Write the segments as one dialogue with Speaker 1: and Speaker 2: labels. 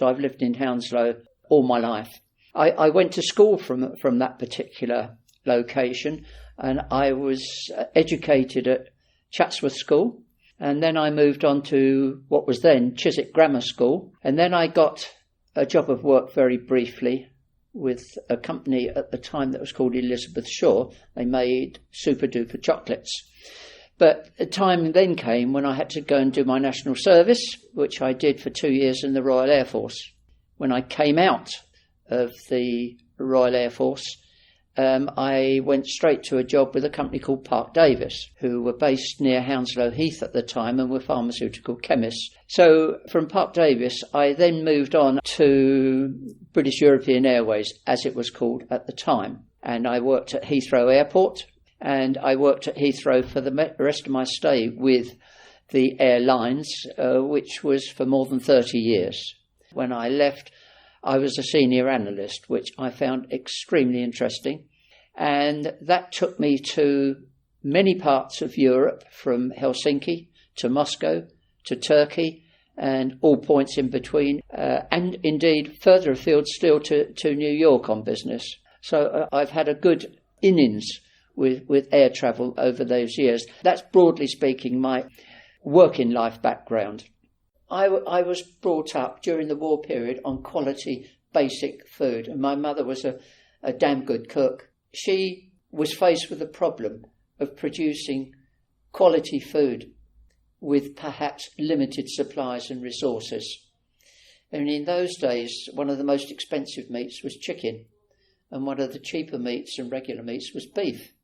Speaker 1: So I've lived in Hounslow all my life. I went to school from that particular location, and I was educated at Chatsworth School, and then I moved on to what was then Chiswick Grammar School, and then I got a job of work very briefly with a company at the time that was called Elizabeth Shaw. They made super duper chocolates. But a time then came when I had to go and do my national service, which I did for 2 years in the Royal Air Force. When I came out of the Royal Air Force, I went straight to a job with a company called Park Davis, who were based near Hounslow Heath at the time and were pharmaceutical chemists. So from Park Davis, I then moved on to British European Airways, as it was called at the time. And I worked at Heathrow Airport, and I worked at Heathrow for the rest of my stay with the airlines, which was for more than 30 years. When I left, I was a senior analyst, which I found extremely interesting. And that took me to many parts of Europe, from Helsinki to Moscow to Turkey and all points in between, and indeed further afield still to New York on business. So I've had a good innings with air travel over those years. That's, broadly speaking, my working life background. I was brought up during the war period on quality basic food, and my mother was a damn good cook. She was faced with the problem of producing quality food with perhaps limited supplies and resources. And in those days, one of the most expensive meats was chicken, and one of the cheaper meats and regular meats was beef.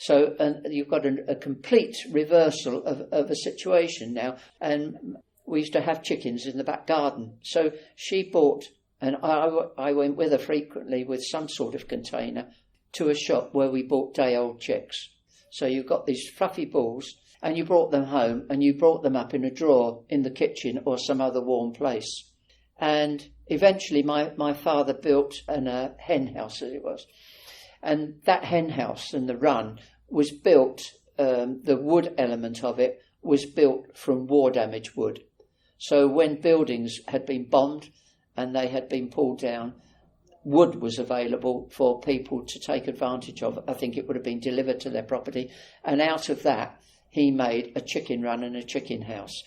Speaker 1: So you've got a complete reversal of a situation now. And we used to have chickens in the back garden. So she bought, and I went with her frequently with some sort of container to a shop where we bought day-old chicks. So you got these fluffy balls, and you brought them home, and you brought them up in a drawer in the kitchen or some other warm place. And eventually my father built a hen house, as it was. And that hen house and the run was built, the wood element of it was built from war-damaged wood. So when buildings had been bombed and they had been pulled down, wood was available for people to take advantage of. I think it would have been delivered to their property. And out of that, he made a chicken run and a chicken house.